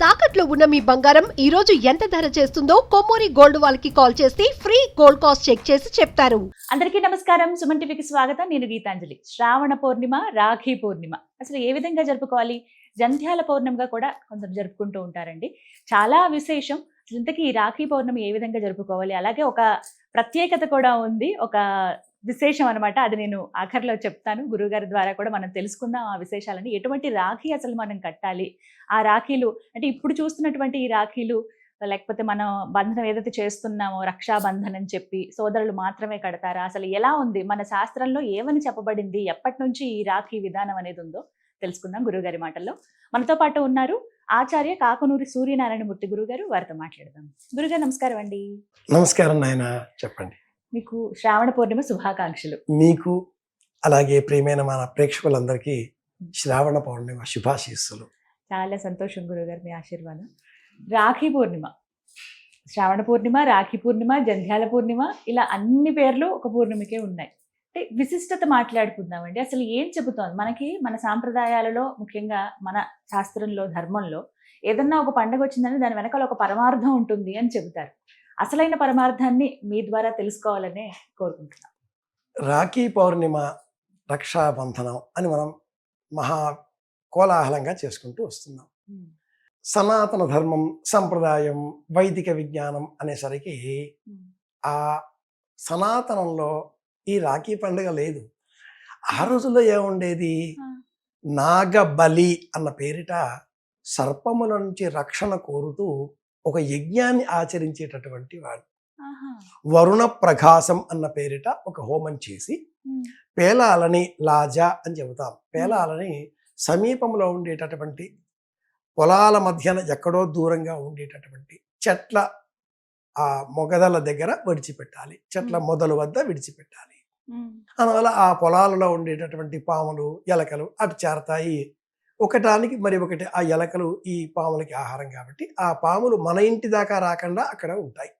తాకట్లో ఉన్న మీ బంగారం ఈ రోజు ఎంత ధర చేస్తుందో కొమ్మూరి గోల్డ్ వాళ్ళకి కాల్ చేసి ఫ్రీ గోల్డ్ కాస్ట్ చెక్ చేసి చెప్తారు. అందరికీ నమస్కారం. సుమన్ టీవీకి స్వాగతం. నేను గీతాంజలి. శ్రావణ పౌర్ణిమ, రాఖీ పౌర్ణిమ అసలు ఏ విధంగా జరుపుకోవాలి? జంధ్యాల పౌర్ణమిగా కూడా కొందరు జరుపుకుంటూ ఉంటారండి. చాలా విశేషం. ఇంతకీ ఈ రాఖీ పౌర్ణమి ఏ విధంగా జరుపుకోవాలి? అలాగే ఒక ప్రత్యేకత కూడా ఉంది, ఒక విశేషం అనమాట. అది నేను ఆఖరిలో చెప్తాను. గురువుగారి ద్వారా కూడా మనం తెలుసుకుందాం ఆ విశేషాలని. ఎటువంటి రాఖీ అసలు మనం కట్టాలి, ఆ రాఖీలు అంటే ఇప్పుడు చూస్తున్నటువంటి ఈ రాఖీలు, లేకపోతే మనం బంధనం ఏదైతే చేస్తున్నామో రక్షాబంధన్ అని చెప్పి సోదరులు మాత్రమే కడతారా? అసలు ఎలా ఉంది? మన శాస్త్రంలో ఏమని చెప్పబడింది? ఎప్పటి నుంచి ఈ రాఖీ విధానం అనేది ఉందో తెలుసుకుందాం గురువుగారి మాటల్లో. మనతో పాటు ఉన్నారు ఆచార్య కాకునూరి సూర్యనారాయణమూర్తి గురుగారు. వారితో మాట్లాడదాం. గురుగారు నమస్కారం అండి. నమస్కారం నాయన, చెప్పండి. మీకు శ్రావణ పౌర్ణిమ శుభాకాంక్షలు. మీకు అలాగే ప్రియమైన మన ప్రేక్షకులందరికీ శ్రావణ పౌర్ణిమ శుభాశీస్సులు. చాలా సంతోషం గురుగారు, మీ ఆశీర్వాదం. రాఖీ పూర్ణిమ, శ్రావణ పూర్ణిమ, రాఖీ పూర్ణిమ, జంధ్యాల పూర్ణిమ, ఇలా అన్ని పేర్లు ఒక పూర్ణిమకే ఉన్నాయి. అంటే విశిష్టత మాట్లాడుకుందామండి. అసలు ఏం చెబుతోంది మనకి? మన సాంప్రదాయాలలో, ముఖ్యంగా మన శాస్త్రంలో, ధర్మంలో ఏదన్నా ఒక పండుగ వచ్చిందని దాని వెనకాల ఒక పరమార్థం ఉంటుంది అని చెబుతారు. అసలైన పరమార్థాన్ని మీ ద్వారా తెలుసుకోవాలనే కోరుకుంటున్నాం. రాఖీ పౌర్ణిమ, రక్షాబంధనం అని మనం మహా కోలాహలంగా చేసుకుంటూ వస్తున్నాం. సనాతన ధర్మం, సంప్రదాయం, వైదిక విజ్ఞానం అనేసరికి ఆ సనాతనంలో ఈ రాఖీ పండుగ లేదు. ఆ రోజుల్లో ఏముండేది? నాగబలి అన్న పేరిట సర్పముల నుంచి రక్షణ కోరుతూ ఒక యజ్ఞాన్ని ఆచరించేటటువంటి వాడు. వరుణ ప్రకాశం అన్న పేరిట ఒక హోమం చేసి పేలాలని, లాజా అని చెబుతాం, పేలాలని సమీపంలో ఉండేటటువంటి పొలాల మధ్యన ఎక్కడో దూరంగా ఉండేటటువంటి చెట్ల ఆ మొగదల దగ్గర విడిచిపెట్టాలి, చెట్ల మొదలు వద్ద విడిచిపెట్టాలి. అందువల్ల ఆ పొలాలలో ఉండేటటువంటి పాములు, ఎలకలు అటు చేరతాయి. ఒకటానికి మరి ఒకటి ఆ ఎలకలు ఈ పాములకి ఆహారం కాబట్టి ఆ పాములు మన ఇంటి దాకా రాకుండా అక్కడ ఉంటాయి.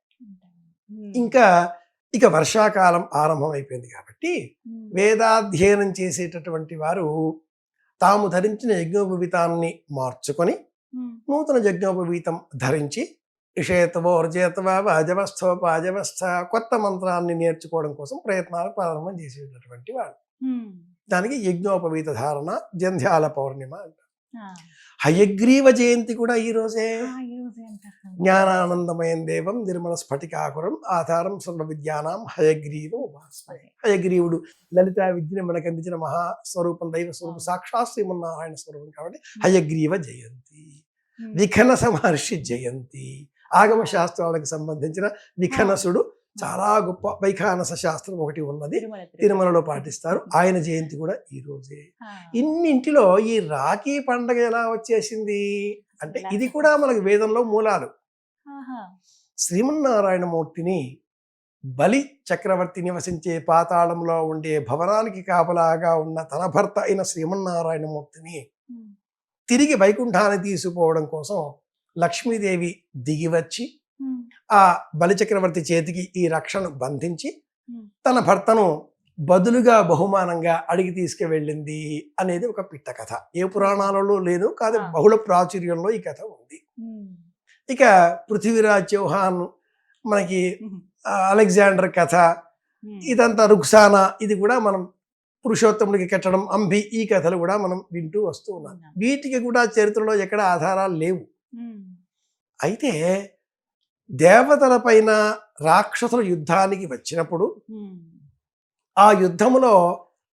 ఇక వర్షాకాలం ఆరంభం అయిపోయింది కాబట్టి వేదాధ్యయనం చేసేటటువంటి వారు తాము ధరించిన యజ్ఞోపవీతాన్ని మార్చుకొని నూతన యజ్ఞోపవీతం ధరించి ఇషేతవో అర్జేతవా అజవస్థో పాజవస్థ కొత్త మంత్రాన్ని నేర్చుకోవడం కోసం ప్రయత్నాలు ప్రారంభం చేసేటటువంటి వాడు. దానికి యజ్ఞోపవీత ధారణ జంధ్యాల పౌర్ణిమ అంటారు. హయగ్రీవ జయంతి కూడా ఈ రోజే. జ్ఞానానందమయం దేవం నిర్మల స్ఫటికాకురం ఆధారం సర్వ విద్యానాం హయగ్రీవం ఉపాస్మహే. హయగ్రీవుడు లలితా విద్యను మనకు అందించిన మహాస్వరూపం, దైవ స్వరూపం, సాక్షాత్ శ్రీమన్నారాయణ స్వరూపం కాబట్టి హయగ్రీవ జయంతి. విఖనస మహర్షి జయంతి, ఆగమ శాస్త్రాలకు సంబంధించిన విఖనసుడు, చాలా గొప్ప వైఖానస శాస్త్రం ఒకటి ఉన్నది, తిరుమలలో పాటిస్తారు. ఆయన జయంతి కూడా ఈ రోజే. ఇన్నింటిలో ఈ రాఖీ పండగ ఎలా వచ్చేసింది అంటే ఇది కూడా మనకు వేదంలో మూలాలు. శ్రీమన్నారాయణమూర్తిని బలి చక్రవర్తి నివసించే పాతాళంలో ఉండే భవనానికి కాపలాగా ఉన్న తన భర్త అయిన శ్రీమన్నారాయణమూర్తిని తిరిగి వైకుంఠాన్ని తీసుకుపోవడం కోసం లక్ష్మీదేవి దిగివచ్చి ఆ బలిచక్రవర్తి చేతికి ఈ రక్షను బంధించి తన భర్తను బదులుగా బహుమానంగా అడిగి తీసుకువెళ్ళింది అనేది ఒక పిట్ట కథ. ఏ పురాణాలలో లేదు, కాదు బహుళ ప్రాచుర్యంలో ఈ కథ ఉంది. ఇక పృథ్వీరాజ్ చౌహాన్, మనకి అలెగ్జాండర్ కథ, ఇదంతా రుక్సానా, ఇది కూడా మనం పురుషోత్తముడికి కట్టడం, అంబి, ఈ కథలు కూడా మనం వింటూ వస్తూ ఉన్నాం. వీటికి కూడా చరిత్రలో ఎక్కడ ఆధారాలు లేవు. అయితే దేవతల పైన రాక్షసుల యుద్ధానికి వచ్చినప్పుడు ఆ యుద్ధములో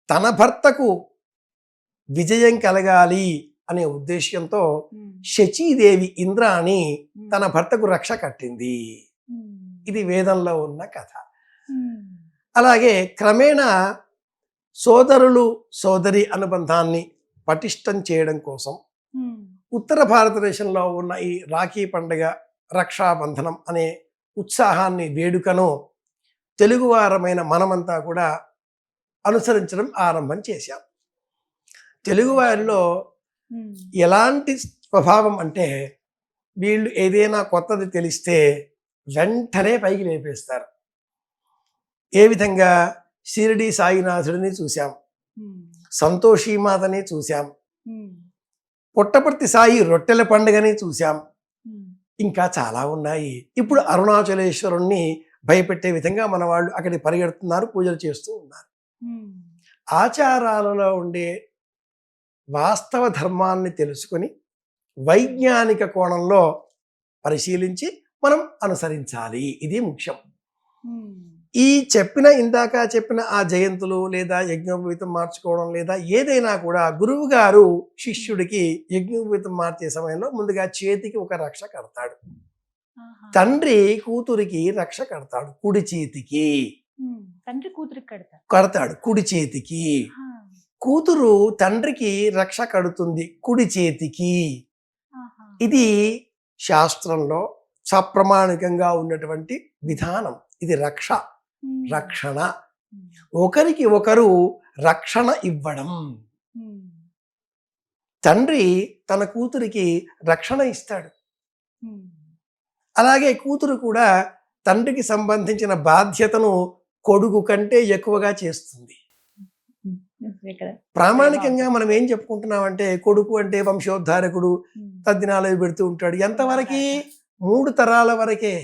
తన భర్తకు విజయం కలగాలి అనే ఉద్దేశ్యంతో శచీదేవి ఇంద్రాణి తన భర్తకు రక్ష కట్టింది. ఇది వేదంలో ఉన్న కథ. అలాగే క్రమేణా సోదరులు సోదరి అనుబంధాన్ని పటిష్టం చేయడం కోసం ఉత్తర భారతదేశంలో ఉన్న ఈ రాఖీ పండుగ, రక్షాబంధనం అనే ఉత్సాహాన్ని, వేడుకను తెలుగువారమైన మనమంతా కూడా అనుసరించడం ఆరంభం చేశాం. తెలుగువారిలో ఎలాంటి స్వభావం అంటే వీళ్ళు ఏదైనా కొత్తది తెలిస్తే వెంటనే పైకి లేపేస్తారు. ఏ విధంగా? షిరిడి సాయినాథుడిని చూశాం, సంతోషీమాతని చూశాం, పుట్టపర్తి సాయి రొట్టెల పండుగని చూశాం, ఇంకా చాలా ఉన్నాయి. ఇప్పుడు అరుణాచలేశ్వరుణ్ణి భయపెట్టే విధంగా మన వాళ్ళు అక్కడికి పరిగెడుతున్నారు, పూజలు చేస్తూ ఉన్నారు. ఆచారాలలో ఉండే వాస్తవ ధర్మాన్ని తెలుసుకొని వైజ్ఞానిక కోణంలో పరిశీలించి మనం అనుసరించాలి. ఇది ముఖ్యం. ఈ ఇందాక చెప్పిన ఆ జయంతులు లేదా యజ్ఞోపవీతం మార్చుకోవడం లేదా ఏదైనా కూడా గురువు గారు శిష్యుడికి యజ్ఞోపవీతం మార్చే సమయంలో ముందుగా చేతికి ఒక రక్ష కడతాడు. తండ్రి కూతురికి రక్ష కడతాడు కుడి చేతికి. తండ్రి కూతురికి కడతాడు కుడి చేతికి. కూతురు తండ్రికి రక్ష కడుతుంది కుడి చేతికి. ఇది శాస్త్రంలో సప్రమాణికంగా ఉన్నటువంటి విధానం. ఇది రక్షణ. ఒకరికి ఒకరు రక్షణ ఇవ్వడం. తండ్రి తన కూతురికి రక్షణ ఇస్తాడు. అలాగే కూతురు కూడా తండ్రికి సంబంధించిన బాధ్యతను కొడుకు కంటే ఎక్కువగా చేస్తుంది. ప్రామాణికంగా మనం ఏం చెప్పుకుంటున్నామంటే కొడుకు అంటే వంశోద్ధారకుడు, తద్దినాలు పెడుతూ ఉంటాడు. ఎంతవరకు? 3 తరాల వరకే.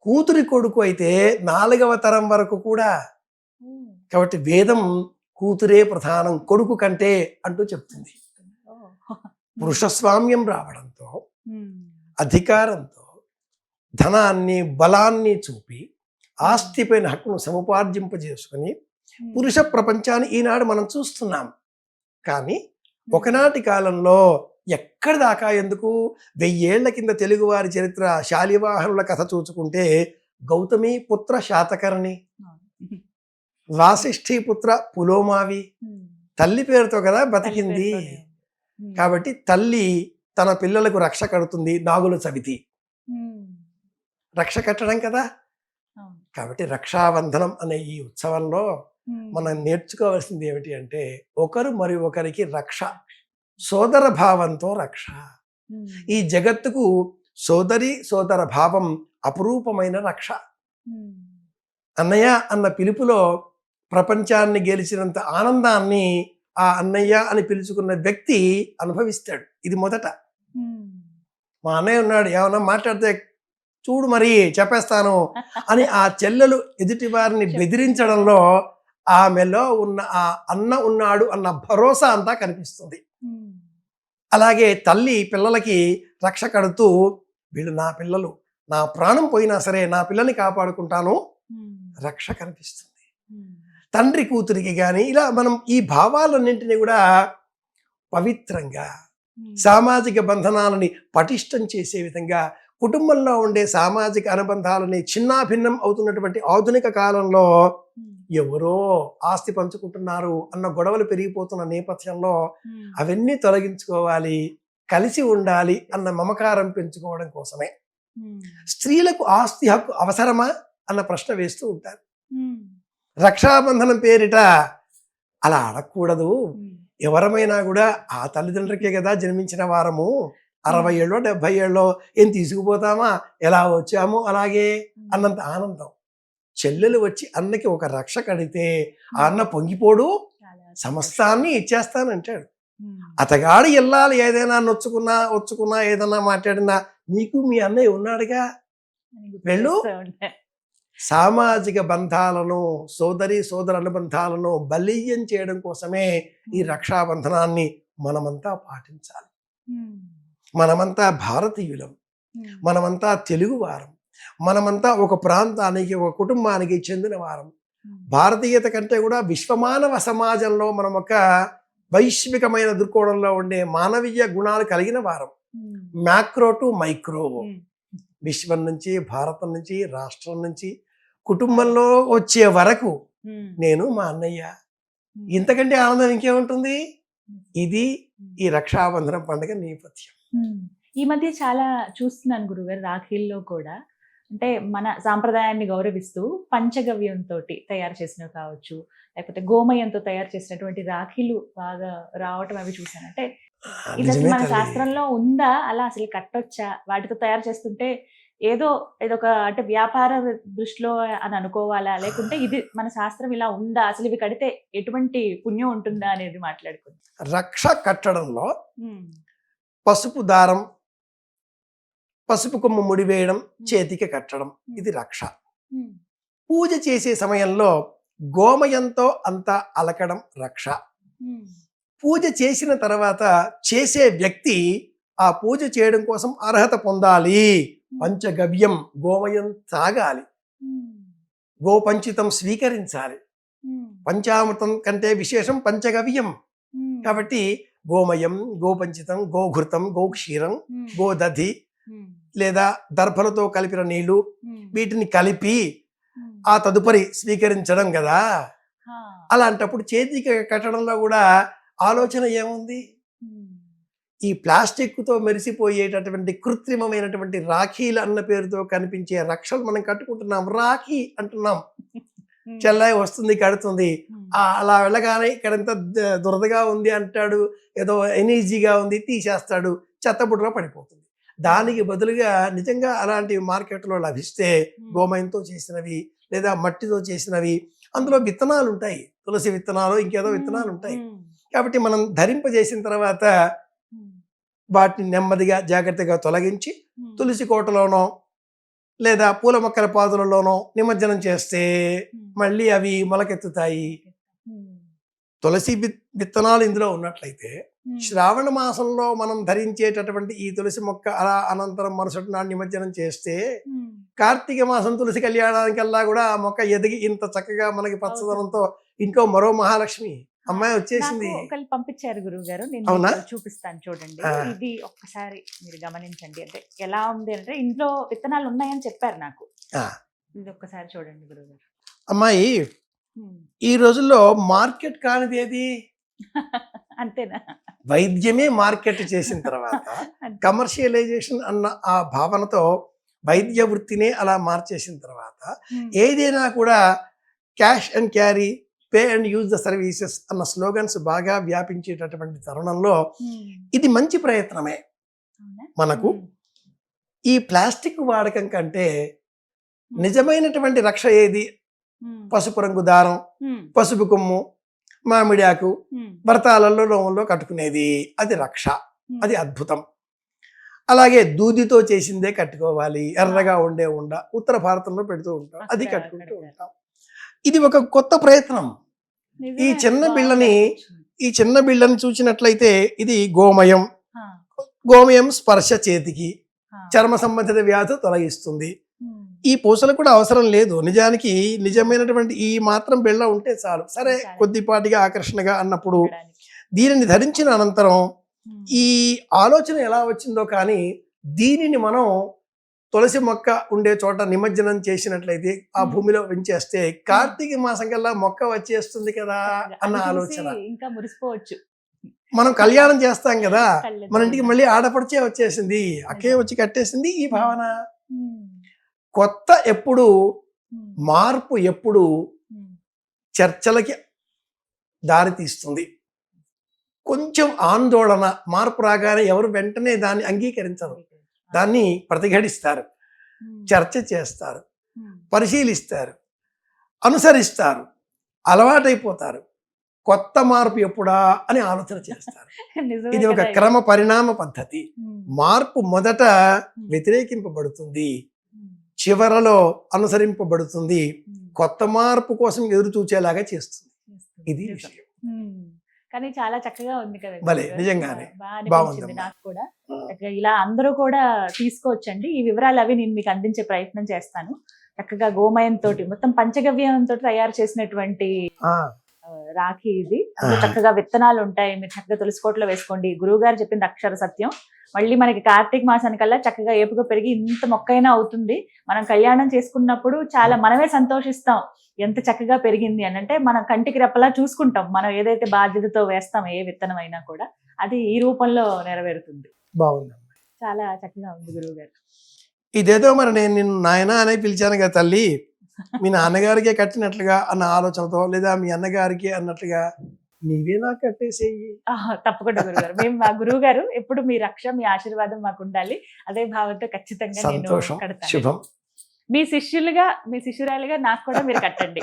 కూతురి కొడుకు అయితే 4వ తరం వరకు కూడా. కాబట్టి వేదం కూతురే ప్రధానం కొడుకు కంటే అంటూ చెప్తుంది. పురుషస్వామ్యం రావడంతో, అధికారంతో, ధనాన్ని బలాన్ని చూపి ఆస్తిపైన హక్కును సముపార్జింపజేసుకుని పురుష ప్రపంచాన్ని ఈనాడు మనం చూస్తున్నాం. కానీ ఒకనాటి కాలంలో ఎక్కడి దాకా ఎందుకు 1000 ఏళ్ల కింద తెలుగువారి చరిత్ర శాలివాహనుల కథ చూసుకుంటే గౌతమి పుత్ర శాతకర్ణి, వాసిష్ఠి పుత్ర పులోమావి తల్లి పేరుతో కదా బతికింది. కాబట్టి తల్లి తన పిల్లలకు రక్ష కడుతుంది. నాగుల చవితి రక్ష కట్టడం కదా. కాబట్టి రక్షాబంధనం అనే ఈ ఉత్సవంలో మనం నేర్చుకోవాల్సింది ఏమిటి అంటే ఒకరు మరి ఒకరికి రక్ష, సోదర భావంతో రక్ష. ఈ జగత్తుకు సోదర భావం అపురూపమైన రక్ష. అన్నయ్య అన్న పిలుపులో ప్రపంచాన్ని గెలిచినంత ఆనందాన్ని ఆ అన్నయ్య అని పిలుచుకున్న వ్యక్తి అనుభవిస్తాడు. ఇది మొదట. మా అన్నయ్య ఉన్నాడు, ఏమన్నా మాట్లాడితే చూడు మరి చెప్పేస్తాను అని ఆ చెల్లెలు ఎదుటి వారిని బెదిరించడంలో ఆమెలో ఉన్న ఆ అన్న ఉన్నాడు అన్న భరోసా అంతా కనిపిస్తుంది. అలాగే తల్లి పిల్లలకి రక్ష కడుతూ వీళ్ళు నా పిల్లలు, నా ప్రాణం పోయినా సరే నా పిల్లని కాపాడుకుంటాను, రక్ష కనిపిస్తుంది. తండ్రి కూతురికి కానీ ఇలా మనం ఈ భావాలన్నింటినీ కూడా పవిత్రంగా సామాజిక బంధనాలని పటిష్టం చేసే విధంగా కుటుంబంలో ఉండే సామాజిక అనుబంధాలని చిన్నాభిన్నం అవుతున్నటువంటి ఆధునిక కాలంలో ఎవరో ఆస్తి పంచుకుంటున్నారు అన్న గొడవలు పెరిగిపోతున్న నేపథ్యంలో అవన్నీ తొలగించుకోవాలి, కలిసి ఉండాలి అన్న మమకారం పెంచుకోవడం కోసమే స్త్రీలకు ఆస్తి హక్కు అవసరమా అన్న ప్రశ్న వేస్తూ ఉంటారు. రక్షాబంధనం పేరిట అలా అడగకూడదు. ఎవరమైనా కూడా ఆ తల్లిదండ్రులకే కదా జన్మించిన వారము. 60 ఏళ్ళో 70 ఏళ్ళో ఏం తీసుకుపోతామా, ఎలా వచ్చాము అలాగే అన్నంత ఆనందం. చెల్లెలు వచ్చి అన్నకి ఒక రక్ష కడితే ఆ అన్న పొంగిపోడు, సమస్తాన్ని ఇచ్చేస్తానంటాడు. అతగాడు ఇల్లాలి ఏదైనా వచ్చుకున్నా ఏదైనా మాట్లాడినా నీకు మీ అన్నయ్య ఉన్నాడుగా వెళ్ళు. సామాజిక బంధాలను, సోదర అనుబంధాలను బలీయం చేయడం కోసమే ఈ రక్షాబంధనాన్ని మనమంతా పాటించాలి. మనమంతా భారతీయులం, మనమంతా తెలుగువారం, మనమంతా ఒక ప్రాంతానికి ఒక కుటుంబానికి చెందిన వారం. భారతీయత కంటే కూడా విశ్వమానవ సమాజంలో మనం ఒక వైశ్వికమైన దృక్కోణంలో ఉండే మానవీయ గుణాలు కలిగిన వారం. మ్యాక్రో టు మైక్రో, విశ్వం నుంచి, భారతం నుంచి, రాష్ట్రం నుంచి, కుటుంబంలో వచ్చే వరకు నేను మా అన్నయ్య. ఇంతకంటే ఆనందం ఇంకేముంటుంది? ఇది ఈ రక్షాబంధనం పండుగ నేపథ్యం. ఈ మధ్య చాలా చూస్తున్నాను గురుగారు, రాఖీల్లో కూడా అంటే మన సాంప్రదాయాన్ని గౌరవిస్తూ పంచగవ్యంతో తయారు చేసినవి కావచ్చు, లేకపోతే గోమయంతో తయారు చేసినటువంటి రాఖీలు బాగా రావటం అవి చూసాను. అంటే ఇది అసలు మన శాస్త్రంలో ఉందా? అలా అసలు కట్టొచ్చా? వాటితో తయారు చేస్తుంటే ఏదొక అంటే వ్యాపార దృష్టిలో అని అనుకోవాలా, లేకుంటే ఇది మన శాస్త్రం ఇలా ఉందా, అసలు ఇవి కడితే ఎటువంటి పుణ్యం ఉంటుందా అనేది మాట్లాడుకుందాం. రక్ష కట్టడంలో పసుపు దారం పసుపు కొమ్ము ముడివేయడం, చేతికి కట్టడం, ఇది రక్ష. పూజ చేసే సమయంలో గోమయంతో అంతా అలకడం రక్ష. పూజ చేసిన తర్వాత చేసే వ్యక్తి ఆ పూజ చేయడం కోసం అర్హత పొందాలి. పంచగవ్యం గోమయం తాగాలి, గోపంచితం స్వీకరించాలి. పంచామృతం కంటే విశేషం పంచగవ్యం. కాబట్టి గోమయం, గోపంచితం, గోఘృతం, గోక్షీరం, గోదధి లేదా దర్భలతో కలిపిన నీళ్లు, వీటిని కలిపి ఆ తదుపరి స్వీకరించడం కదా. అలాంటప్పుడు చేతికి కట్టడంలో కూడా ఆలోచన ఏముంది? ఈ ప్లాస్టిక్తో మెరిసిపోయేటటువంటి కృత్రిమమైనటువంటి రాఖీలు అన్న పేరుతో కనిపించే రక్షలు మనం కట్టుకుంటున్నాం. రాఖీ అంటున్నాం. చెల్లాయి వస్తుంది, కడుతుంది. అలా వెళ్ళగానే ఇక్కడ ఎంత దురదగా ఉంది అంటాడు, ఏదో ఎనర్జీగా ఉంది తీసేస్తాడు, చెత్తబుడ్డలో పడిపోతుంది. దానికి బదులుగా నిజంగా అలాంటి మార్కెట్లో లభిస్తే గోమయంతో చేసినవి లేదా మట్టితో చేసినవి, అందులో విత్తనాలు ఉంటాయి, తులసి విత్తనాలు, ఇంకేదో విత్తనాలు ఉంటాయి. కాబట్టి మనం ధరింపజేసిన తర్వాత వాటిని నెమ్మదిగా జాగ్రత్తగా తొలగించి తులసి కోటలోనో లేదా పూల మొక్కల పాదులలోనో నిమజ్జనం చేస్తే మళ్ళీ అవి మొలకెత్తుతాయి. తులసి విత్తనాలు ఇందులో ఉన్నట్లయితే శ్రావణ మాసంలో మనం ధరించేటటువంటి ఈ తులసి మొక్క అలా అనంతరం మరుసటి నాడు నిమజ్జనం చేస్తే కార్తీక మాసం తులసి కళ్యాణానికల్లా కూడా ఆ మొక్క ఎదిగి ఇంత చక్కగా మనకి పచ్చదనంతో ఇంకో మరో మహాలక్ష్మి అమ్మాయి వచ్చేసింది. పంపించారు గురువు గారు, నేను చూపిస్తాను చూడండి. ఇది ఒక్కసారి మీరు గమనించండి. అంటే ఎలా ఉంది అంటే ఇంట్లో విత్తనాలు ఉన్నాయని చెప్పారు నాకు. ఇది ఒక్కసారి చూడండి గురువు గారు. అమ్మాయి, ఈ రోజుల్లో మార్కెట్ కానిది ఏది? అంతేనా? వైద్యమే మార్కెట్ చేసిన తర్వాత కమర్షియలైజేషన్ అన్న ఆ భావనతో వైద్య వృత్తినే అలా మార్చేసిన తర్వాత ఏదైనా కూడా cash and carry, pay and use the services అన్న స్లోగన్స్ బాగా వ్యాపించేటటువంటి తరుణంలో ఇది మంచి ప్రయత్నమే. మనకు ఈ ప్లాస్టిక్ వాడకం కంటే నిజమైనటువంటి రక్ష ఏది? పసుపు రంగు దారం, పసుపు కొమ్ము, మామిడాకు, వ్రతాలలో లోములో కట్టుకునేది, అది రక్ష, అది అద్భుతం. అలాగే దూదితో చేసిందే కట్టుకోవాలి, ఎర్రగా ఉండే ఉండ ఉత్తర భారతంలో పెడుతూ ఉంటాం, అది కట్టుకుంటూ ఉంటాం. ఇది ఒక కొత్త ప్రయత్నం. ఈ చిన్న బిళ్ళని చూసినట్లయితే ఇది గోమయం. గోమయం స్పర్శ చేతికి చర్మ సంబంధిత వ్యాధి తొలగిస్తుంది. ఈ పూసలు కూడా అవసరం లేదు. నిజానికి నిజమైనటువంటి ఈ మాత్రం బిళ్ళ ఉంటే చాలు. సరే, కొద్దిపాటిగా ఆకర్షణగా అన్నప్పుడు దీనిని ధరించిన అనంతరం ఈ ఆలోచన ఎలా వచ్చిందో కానీ దీనిని మనం తులసి మొక్క ఉండే చోట నిమజ్జనం చేసినట్లయితే ఆ భూమిలో పెంచేస్తే కార్తీక మాసం కల్లా మొక్క వచ్చేస్తుంది కదా అన్న ఆలోచన. ఇంకా మురిసిపోవచ్చు. మనం కళ్యాణం చేస్తాం కదా, మన ఇంటికి మళ్ళీ ఆడపడిచే వచ్చేసింది, అక్కే వచ్చి కట్టేసింది, ఈ భావన. కొత్త ఎప్పుడు, మార్పు ఎప్పుడు చర్చలకి దారి తీస్తుంది. కొంచెం ఆందోళన, మార్పు రాగానే ఎవరు వెంటనే దాన్ని అంగీకరించరు, దాన్ని ప్రతిఘటిస్తారు, చర్చ చేస్తారు, పరిశీలిస్తారు, అనుసరిస్తారు, అలవాటైపోతారు. కొత్త మార్పు ఎప్పుడా అని ఆలోచన చేస్తారు. ఇది ఒక క్రమ పరిణామ పద్ధతి. మార్పు మొదట వ్యతిరేకింపబడుతుంది, చివరలో అనుసరింపబడుతుంది, కొత్త మార్పు కోసం ఎదురు చూచేలాగా చేస్తుంది. ఇది విషయం. కానీ చాలా చక్కగా ఉంది కదా. భలే, నిజంగానే బాగుంది. నాకు కూడా ఇలా అందరూ కూడా తీసుకోవచ్చండి. ఈ వివరాలు అవి నేను మీకు అందించే ప్రయత్నం చేస్తాను. చక్కగా గోమయంతో మొత్తం పంచగవ్యంతో తయారు చేసినటువంటి రాఖీ ఇది. చక్కగా విత్తనాలు ఉంటాయి, మీరు చక్కగా తులసికోటలో వేసుకోండి. గురువు గారు చెప్పింది అక్షర సత్యం. మళ్ళీ మనకి కార్తీక మాసానికల్లా చక్కగా ఏపుగా పెరిగి ఇంత మొక్కైనా అవుతుంది. మనం కళ్యాణం చేసుకున్నప్పుడు చాలా మనమే సంతోషిస్తాం, ఎంత చక్కగా పెరిగింది అని. అంటే మనం కంటికి రెప్పలా చూసుకుంటాం. మనం ఏదైతే బాధ్యతతో వేస్తాం ఏ విత్తనం అయినా కూడా అది ఈ రూపంలో నెరవేరుతుంది. బాగుంది, చాలా చక్కగా ఉంది గురువు గారు. ఇదేదో మరి నేను నిన్ను నాయన అనే పిలిచాను కదా తల్లి, మీ నాన్నగారికే కట్టినట్లుగా అన్న ఆలోచనతో, లేదా మీ అన్నగారికి అన్నట్లుగా నీవే నాకు కట్టేసేయి. తప్పకుండా గురుగారు. మేము మా గురువు గారు ఎప్పుడు మీ రక్ష, మీ ఆశీర్వాదం మాకు ఉండాలి. అదే భావంతో ఖచ్చితంగా నేను కడతాను. శుభం. మీ శిష్యురాలుగా నాకు కూడా మీరు కట్టండి.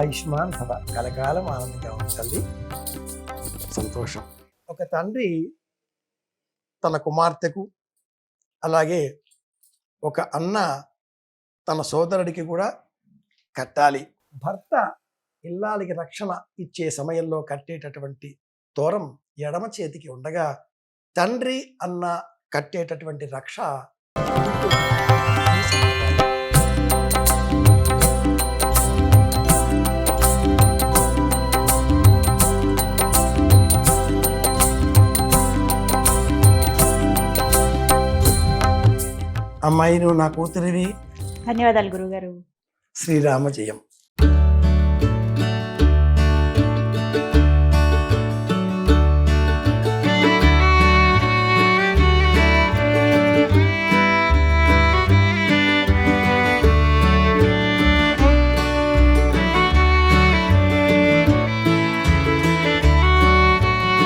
ఆయుష్మాన్ భవ, కలకాలం ఆనందంగా ఉంది తల్లి. సంతోషం. ఒక తండ్రి తన కుమార్తెకు, అలాగే ఒక అన్న తన సోదరుడికి కూడా కట్టాలి. భర్త ఇల్లాలికి రక్షణ ఇచ్చే సమయంలో కట్టేటటువంటి తోరం ఎడమ చేతికి ఉండగా, తండ్రి అన్న కట్టేటటువంటి రక్ష అమ్మాయి నువ్వు నా కూతురివి. ధన్యవాదాలు గురుగారు. శ్రీరామ జయం.